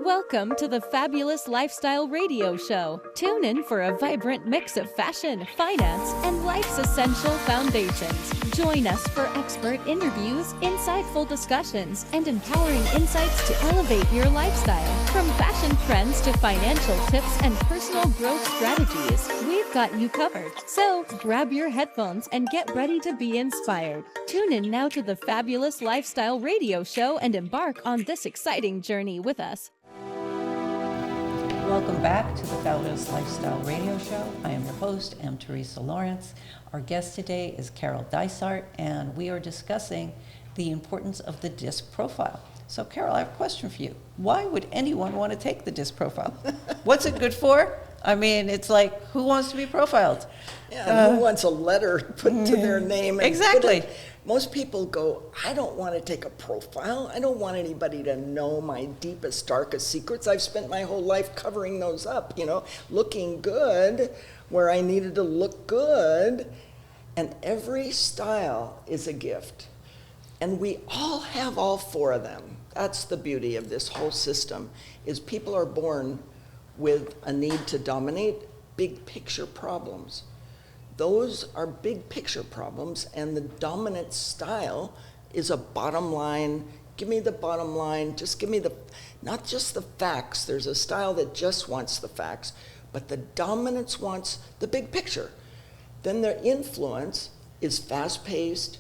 Welcome to the Fabulous Lifestyle Radio Show. Tune in for a vibrant mix of fashion, finance, and life's essential foundations. Join us for expert interviews, insightful discussions, and empowering insights to elevate your lifestyle. From fashion trends to financial tips and personal growth strategies, we've got you covered. So grab your headphones and get ready to be inspired. Tune in now to the Fabulous Lifestyle Radio Show and embark on this exciting journey with us. Welcome back to the Fabulous Lifestyle Radio Show. I am your host, M. Teresa Lawrence. Our guest today is Carol Dysart, and we are discussing the importance of the DISC profile. So, Carol, I have a question for you. Why would anyone want to take the DISC profile? What's it good for? I mean, it's like, who wants to be profiled? Yeah, who wants a letter put to their name? And exactly. Most people go, I don't want to take a profile. I don't want anybody to know my deepest, darkest secrets. I've spent my whole life covering those up, looking good where I needed to look good. And every style is a gift. And we all have all four of them. That's the beauty of this whole system, is people are born with a need to dominate big picture problems. Those are big picture problems, and the dominant style is a bottom line. Give me the bottom line, just give me not just the facts. There's a style that just wants the facts, but the dominance wants the big picture. Then their influence is fast-paced.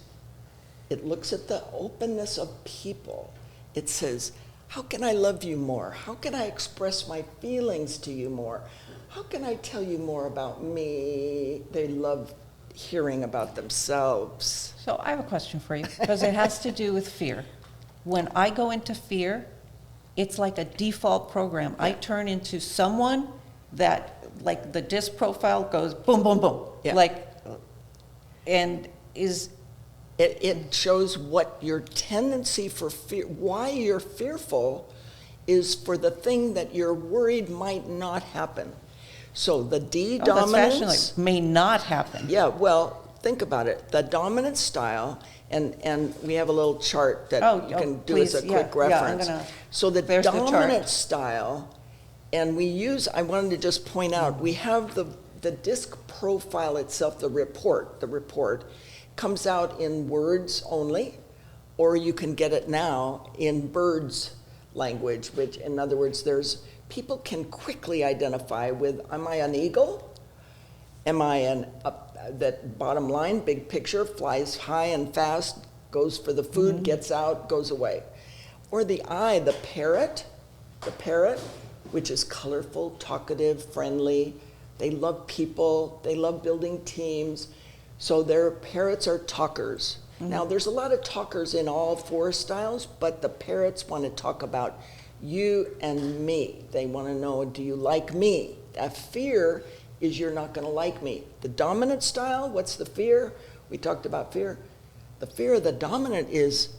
It looks at the openness of people. It says, how can I love you more? How can I express my feelings to you more? How can I tell you more about me? They love hearing about themselves. So I have a question for you, because it has to do with fear. When I go into fear, it's like a default program. Yeah. I turn into someone that, like the DISC profile goes boom, boom, boom. Yeah. It shows what your tendency for fear, why you're fearful, is for the thing that you're worried might not happen. So the D dominance that's may not happen. Yeah, well, think about it. The dominant style, and we have a little chart that you can do please, as a quick reference. So the dominant style, and I wanted to just point out, we have the DISC profile itself, the report comes out in words only, or you can get it now in birds language, which in other words, people can quickly identify with, am I an eagle? Am I that bottom line, big picture, flies high and fast, goes for the food, gets out, goes away. Or the I, the parrot, which is colorful, talkative, friendly. They love people, they love building teams. So their parrots are talkers. Now there's a lot of talkers in all four styles, but the parrots want to talk about you and me. They want to know, do you like me? That fear is you're not going to like me. The dominant style, what's the fear? We talked about fear. The fear of the dominant is,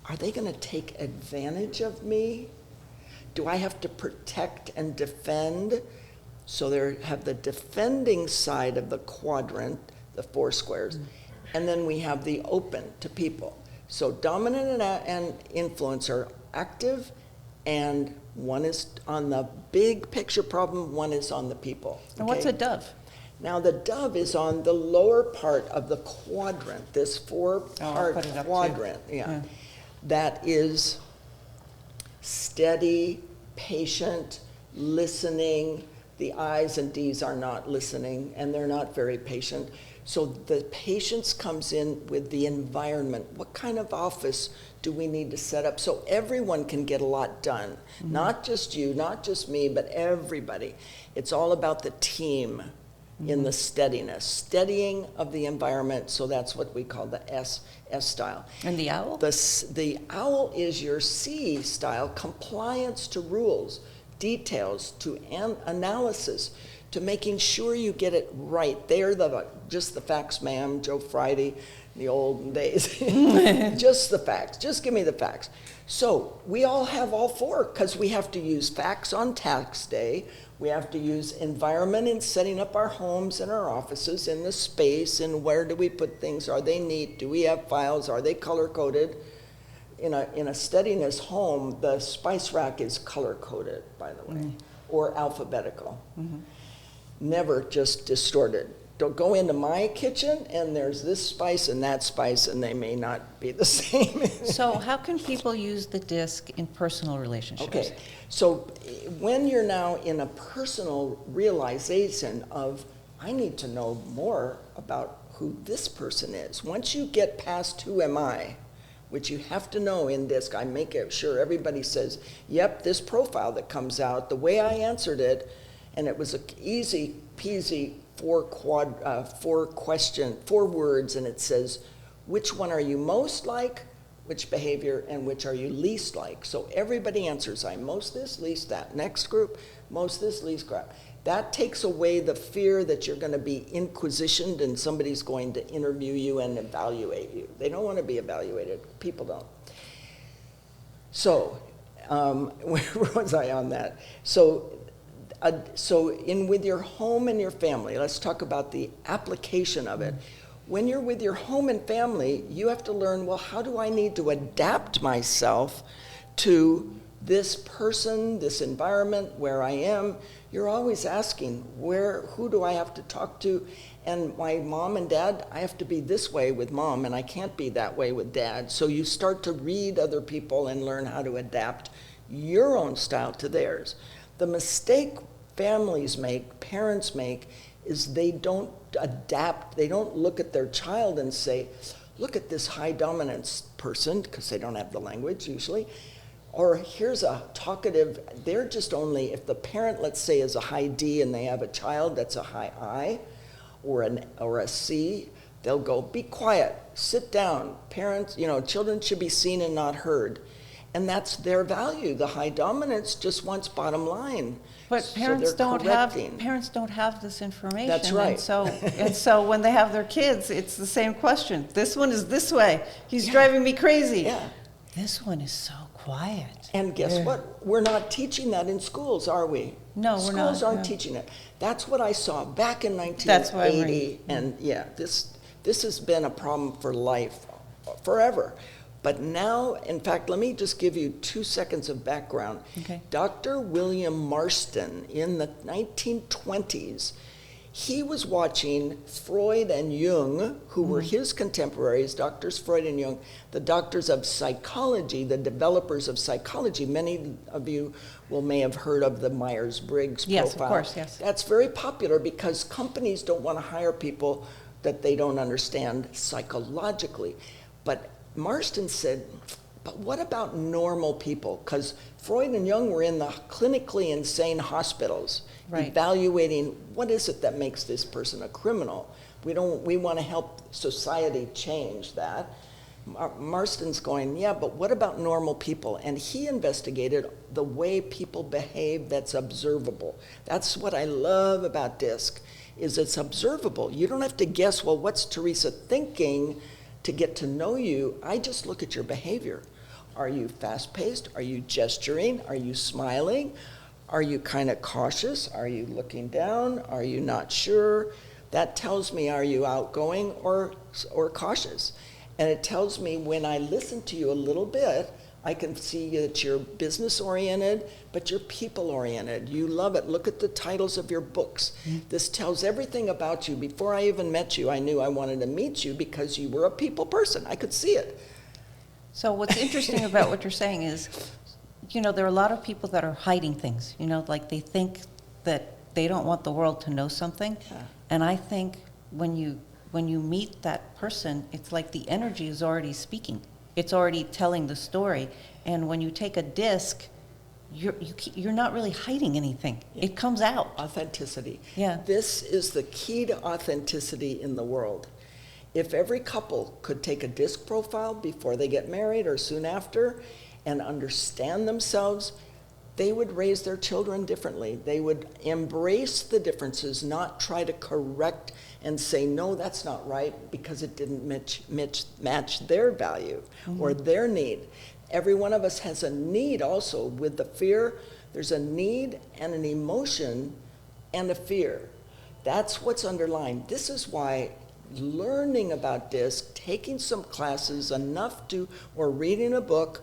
are they going to take advantage of me? Do I have to protect and defend? So they have the defending side of the quadrant, the four squares. And then we have the open to people. So dominant and influence are active, and one is on the big picture problem, one is on the people. Okay? And what's a dove? Now the dove is on the lower part of the quadrant, this four-part quadrant. Yeah. That is steady, patient, listening. The I's and D's are not listening, and they're not very patient. So the patience comes in with the environment. What kind of office do we need to set up so everyone can get a lot done? Not just you, not just me, but everybody. It's all about the team in the steadiness, steadying of the environment. So that's what we call the S style. And the owl? The owl is your C style, compliance to rules, details, to analysis, to making sure you get it right. They're just the facts, ma'am, Joe Friday, the olden days. Just the facts, just give me the facts. So we all have all four, because we have to use facts on tax day. We have to use environment in setting up our homes and our offices, in the space, and where do we put things? Are they neat? Do we have files? Are they color-coded? in a steadiness home, the spice rack is color-coded, by the way, or alphabetical. Never just distorted. Don't go into my kitchen and there's this spice and that spice and they may not be the same. So how can people use the disc in personal relationships? Okay, so when you're now in a personal realization of, I need to know more about who this person is. Once you get past who am I, which you have to know in DISC, I make sure everybody says, yep, this profile that comes out, the way I answered it, and it was an easy peasy 4 words, and it says, which one are you most like, which behavior, and which are you least like? So everybody answers, I'm most this, least that. Next group, most this, least that. That takes away the fear that you're going to be inquisitioned and somebody's going to interview you and evaluate you. They don't want to be evaluated. People don't. So, where was I on that? So with your home and your family, let's talk about the application of it. When you're with your home and family, you have to learn, well, how do I need to adapt myself to this person, this environment, where I am? You're always asking, who do I have to talk to? And my mom and dad, I have to be this way with mom, and I can't be that way with dad. So you start to read other people and learn how to adapt your own style to theirs. The mistake families make, parents make, is they don't adapt. They don't look at their child and say, look at this high dominance person, because they don't have the language usually. Or here's a talkative, they're just only, if the parent, let's say, is a high D and they have a child that's a high I or a C, they'll go, be quiet, sit down. Parents, children should be seen and not heard. And that's their value. The high dominance just wants bottom line. But parents don't have this information. That's right. And so when they have their kids, it's the same question. This one is this way. He's driving me crazy. Yeah. This one is so quiet. And guess what? We're not teaching that in schools, are we? No, we're not. Schools aren't teaching it. That's what I saw back in 1980. And this has been a problem for life, forever. But now, in fact, let me just give you 2 seconds of background. Okay. Dr. William Marston, in the 1920s, he was watching Freud and Jung, who were his contemporaries, Doctors Freud and Jung, the doctors of psychology, the developers of psychology. Many of you may have heard of the Myers-Briggs profile. Yes, of course, yes. That's very popular because companies don't want to hire people that they don't understand psychologically. But Marston said, but what about normal people? Because Freud and Jung were in the clinically insane hospitals, evaluating what is it that makes this person a criminal. We want to help society change that. Marston's going, yeah, but what about normal people? And he investigated the way people behave that's observable. That's what I love about DISC, is it's observable. You don't have to guess, well, what's Teresa thinking to get to know you? I just look at your behavior. Are you fast-paced? Are you gesturing? Are you smiling? Are you kind of cautious? Are you looking down? Are you not sure? That tells me, are you outgoing or cautious? And it tells me when I listen to you a little bit, I can see that you're business-oriented, but you're people-oriented. You love it. Look at the titles of your books. This tells everything about you. Before I even met you, I knew I wanted to meet you because you were a people person. I could see it. So what's interesting about what you're saying is, there are a lot of people that are hiding things. Like they think that they don't want the world to know something. Yeah. And I think when you meet that person, it's like the energy is already speaking. It's already telling the story. And when you take a disc, you're not really hiding anything. Yeah. It comes out. Authenticity. Yeah. This is the key to authenticity in the world. If every couple could take a disc profile before they get married or soon after and understand themselves, they would raise their children differently. They would embrace the differences, not try to correct and say, no, that's not right, because it didn't match their value or their need. Every one of us has a need also. With the fear, there's a need and an emotion and a fear. That's what's underlying. This is why learning about DISC, taking some classes, or reading a book.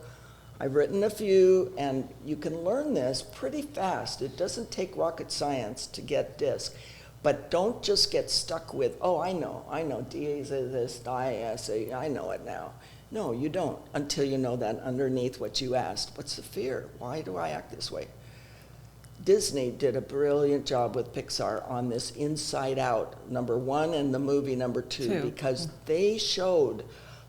I've written a few, and you can learn this pretty fast. It doesn't take rocket science to get DISC. But don't just get stuck with, oh, I know, D is this, I know it now. No, you don't, until you know that underneath what you asked. What's the fear? Why do I act this way? Disney did a brilliant job with Pixar on this Inside Out, number 1, and the movie number 2, because they showed,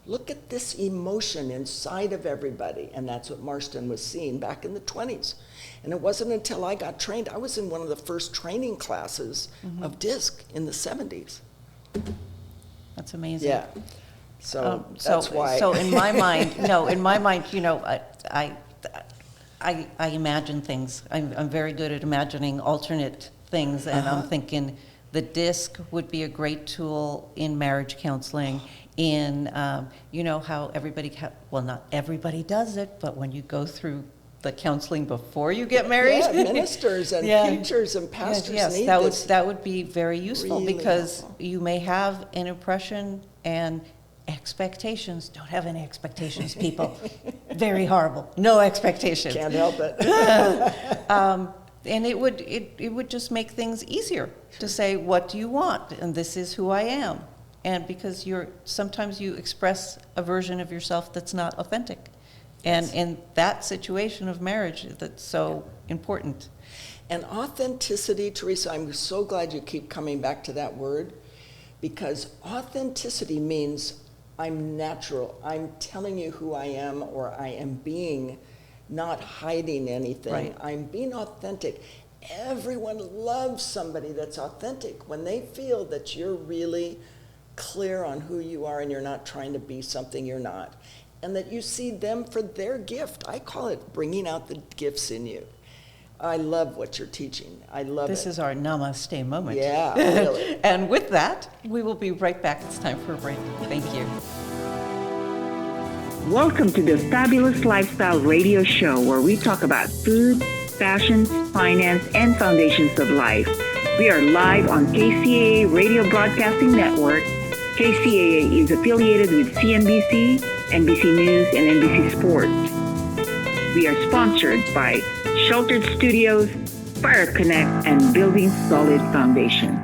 look at this emotion inside of everybody. And that's what Marston was seeing back in the 20s. And it wasn't until I got trained, I was in one of the first training classes of DISC in the 70s. That's amazing. Yeah. So that's why. So in my mind, I imagine things. I'm very good at imagining alternate things, and I'm thinking the DISC would be a great tool in marriage counseling. In how everybody, not everybody does it, but when you go through the counseling before you get married, ministers and preachers and pastors need this. That would be very useful, Really because helpful. you may have an impression and expectations. Don't have any expectations, people. Very horrible. No expectations. Can't help it. And it would just make things easier to say, what do you want? And this is who I am. And because sometimes you express a version of yourself that's not authentic. And in that situation of marriage, that's so important. And authenticity, Teresa, I'm so glad you keep coming back to that word, because authenticity means I'm natural. I'm telling you who I am, or I am being, not hiding anything. Right. I'm being authentic. Everyone loves somebody that's authentic when they feel that you're really clear on who you are and you're not trying to be something you're not. And that you see them for their gift. I call it bringing out the gifts in you. I love what you're teaching. I love This is our namaste moment. Yeah, really. And with that, we will be right back. It's time for a break. Thank you. Welcome to the Fabulous Lifestyle Radio Show, where we talk about food, fashion, finance, and foundations of life. We are live on KCAA Radio Broadcasting Network. KCAA is affiliated with CNBC, NBC News, and NBC Sports. We are sponsored by Sheltered Studios, Fire Connect, and Building Solid Foundation.